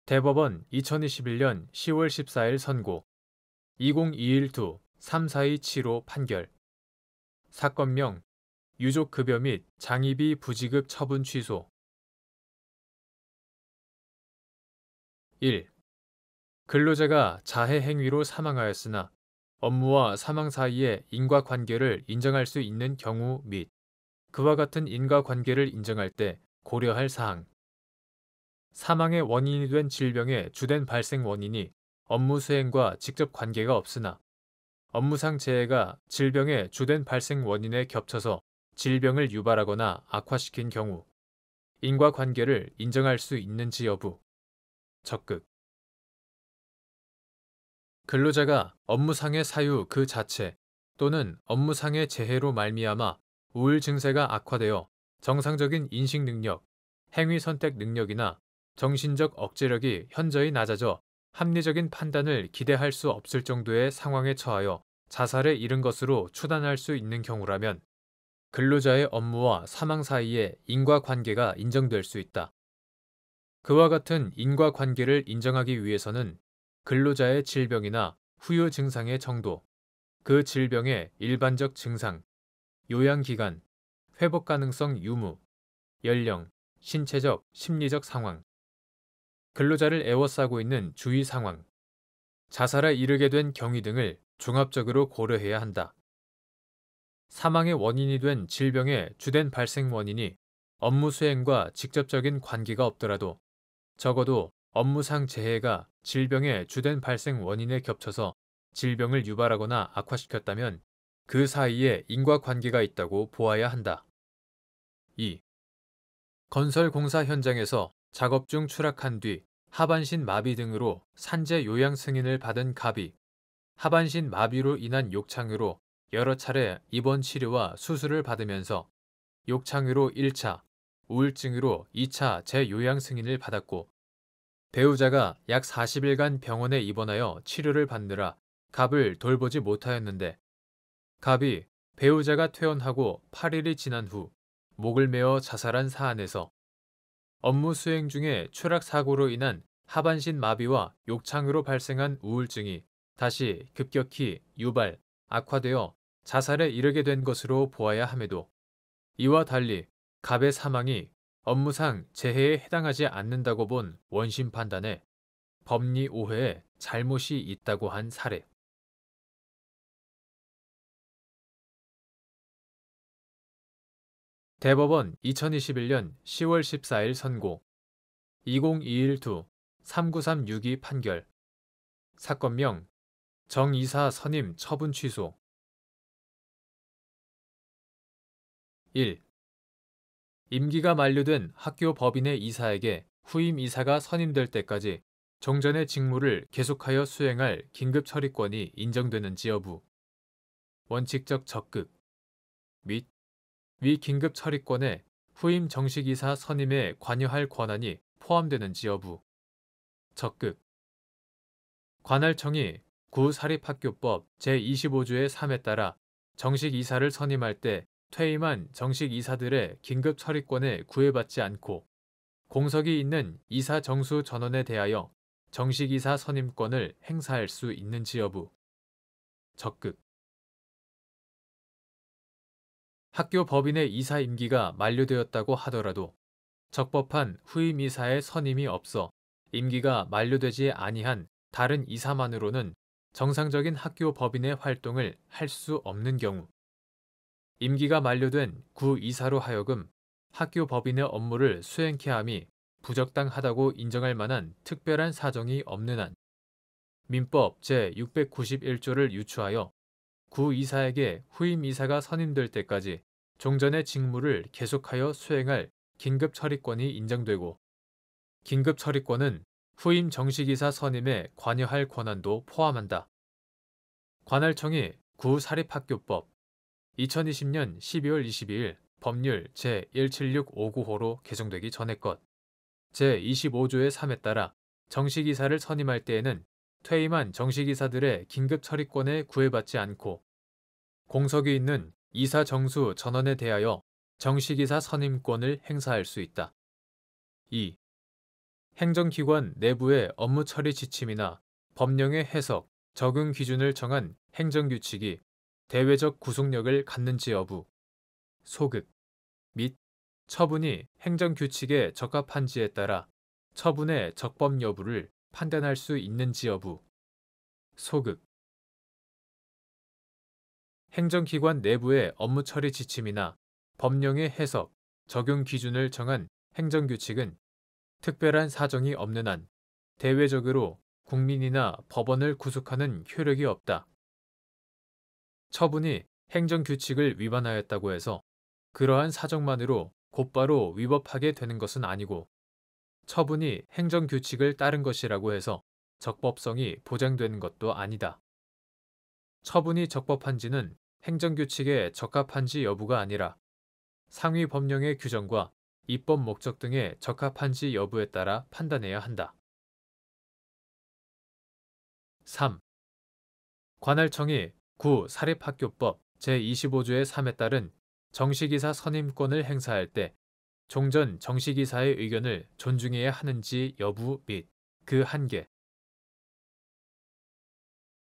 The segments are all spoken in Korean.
대법원 2021년 10월 14일 선고 2021-2-34275 판결 사건명 유족급여 및 장의비 부지급 처분 취소 1. 근로자가 자해 행위로 사망하였으나 업무와 사망 사이의 인과관계를 인정할 수 있는 경우 및 그와 같은 인과관계를 인정할 때 고려할 사항 사망의 원인이 된 질병의 주된 발생 원인이 업무 수행과 직접 관계가 없으나 업무상 재해가 질병의 주된 발생 원인에 겹쳐서 질병을 유발하거나 악화시킨 경우 인과관계를 인정할 수 있는지 여부 적극 근로자가 업무상의 사유 그 자체 또는 업무상의 재해로 말미암아 우울 증세가 악화되어 정상적인 인식 능력, 행위 선택 능력이나 정신적 억제력이 현저히 낮아져 합리적인 판단을 기대할 수 없을 정도의 상황에 처하여 자살에 이른 것으로 추단할 수 있는 경우라면 근로자의 업무와 사망 사이에 인과관계가 인정될 수 있다. 그와 같은 인과관계를 인정하기 위해서는 근로자의 질병이나 후유 증상의 정도, 그 질병의 일반적 증상, 요양기간, 회복 가능성 유무, 연령, 신체적, 심리적 상황, 근로자를 에워싸고 있는 주위 상황, 자살에 이르게 된 경위 등을 종합적으로 고려해야 한다. 사망의 원인이 된 질병의 주된 발생 원인이 업무 수행과 직접적인 관계가 없더라도 적어도 업무상 재해가 질병의 주된 발생 원인에 겹쳐서 질병을 유발하거나 악화시켰다면 그 사이에 인과관계가 있다고 보아야 한다. 2. 건설공사 현장에서 작업 중 추락한 뒤 하반신 마비 등으로 산재 요양 승인을 받은 갑이 하반신 마비로 인한 욕창으로 여러 차례 입원 치료와 수술을 받으면서 욕창으로 1차, 우울증으로 2차 재요양 승인을 받았고 배우자가 약 40일간 병원에 입원하여 치료를 받느라 갑을 돌보지 못하였는데 갑이 배우자가 퇴원하고 8일이 지난 후 목을 메어 자살한 사안에서 업무 수행 중에 추락 사고로 인한 하반신 마비와 욕창으로 발생한 우울증이 다시 급격히 유발, 악화되어 자살에 이르게 된 것으로 보아야 함에도 이와 달리 갑의 사망이 업무상 재해에 해당하지 않는다고 본 원심 판단에 법리 오해에 잘못이 있다고 한 사례. 대법원 2021년 10월 14일 선고 2021-39362 판결 사건명 정 이사 선임 처분 취소 1. 임기가 만료된 학교 법인의 이사에게 후임 이사가 선임될 때까지 종전의 직무를 계속하여 수행할 긴급 처리권이 인정되는지 여부 원칙적 적극 및 위 긴급 처리권에 후임 정식 이사 선임에 관여할 권한이 포함되는지 여부 적극 관할청이 구사립학교법 제25조의 3에 따라 정식 이사를 선임할 때 퇴임한 정식 이사들의 긴급 처리권에 구애받지 않고 공석이 있는 이사 정수 전원에 대하여 정식 이사 선임권을 행사할 수 있는지 여부 적극 학교 법인의 이사 임기가 만료되었다고 하더라도 적법한 후임 이사의 선임이 없어 임기가 만료되지 아니한 다른 이사만으로는 정상적인 학교 법인의 활동을 할 수 없는 경우 임기가 만료된 구 이사로 하여금 학교 법인의 업무를 수행케 함이 부적당하다고 인정할 만한 특별한 사정이 없는 한 민법 제691조를 유추하여 구 이사에게 후임 이사가 선임될 때까지 종전의 직무를 계속하여 수행할 긴급 처리권이 인정되고 긴급 처리권은 후임 정식이사 선임에 관여할 권한도 포함한다. 관할청이 구사립학교법 2020년 12월 22일 법률 제17659호로 개정되기 전의 것 제25조의 3에 따라 정식이사를 선임할 때에는 퇴임한 정식이사들의 긴급 처리권에 구애받지 않고 공석이 있는 이사 정수 전원에 대하여 정식이사 선임권을 행사할 수 있다. 2. 행정기관 내부의 업무 처리 지침이나 법령의 해석, 적용 기준을 정한 행정규칙이 대외적 구속력을 갖는지 여부, 소급 및 처분이 행정규칙에 적합한지에 따라 처분의 적법 여부를 판단할 수 있는지 여부, 소급 행정기관 내부의 업무 처리 지침이나 법령의 해석, 적용 기준을 정한 행정규칙은 특별한 사정이 없는 한 대외적으로 국민이나 법원을 구속하는 효력이 없다. 처분이 행정규칙을 위반하였다고 해서 그러한 사정만으로 곧바로 위법하게 되는 것은 아니고 처분이 행정규칙을 따른 것이라고 해서 적법성이 보장되는 것도 아니다. 처분이 적법한지는 행정규칙에 적합한지 여부가 아니라 상위 법령의 규정과 입법 목적 등에 적합한지 여부에 따라 판단해야 한다. 3. 관할청이 구 사립학교법 제25조의 3에 따른 정시기사 선임권을 행사할 때 종전 정시기사의 의견을 존중해야 하는지 여부 및 그 한계.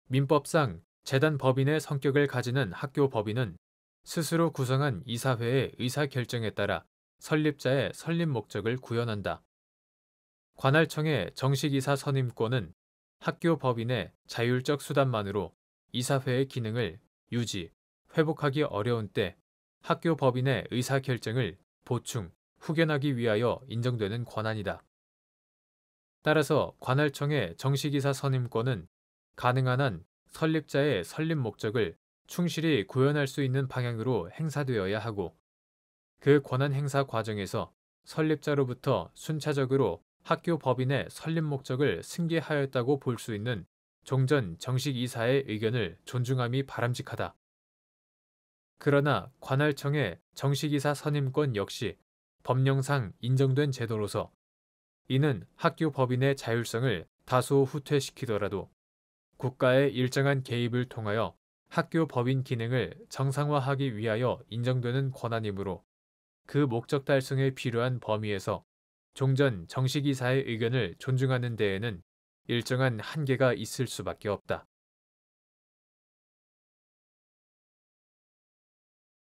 민법상 재단 법인의 성격을 가지는 학교 법인은 스스로 구성한 이사회의 의사결정에 따라 설립자의 설립 목적을 구현한다. 관할청의 정시기사 선임권은 학교 법인의 자율적 수단만으로 이사회의 기능을 유지, 회복하기 어려운 때 학교 법인의 의사결정을 보충, 후견하기 위하여 인정되는 권한이다. 따라서 관할청의 정시기사 선임권은 가능한 한 설립자의 설립 목적을 충실히 구현할 수 있는 방향으로 행사되어야 하고 그 권한 행사 과정에서 설립자로부터 순차적으로 학교 법인의 설립 목적을 승계하였다고 볼 수 있는 종전 정식 이사의 의견을 존중함이 바람직하다. 그러나 관할청의 정식이사 선임권 역시 법령상 인정된 제도로서 이는 학교 법인의 자율성을 다소 후퇴시키더라도 국가의 일정한 개입을 통하여 학교 법인 기능을 정상화하기 위하여 인정되는 권한이므로 그 목적 달성에 필요한 범위에서 종전 정식이사의 의견을 존중하는 데에는 일정한 한계가 있을 수밖에 없다.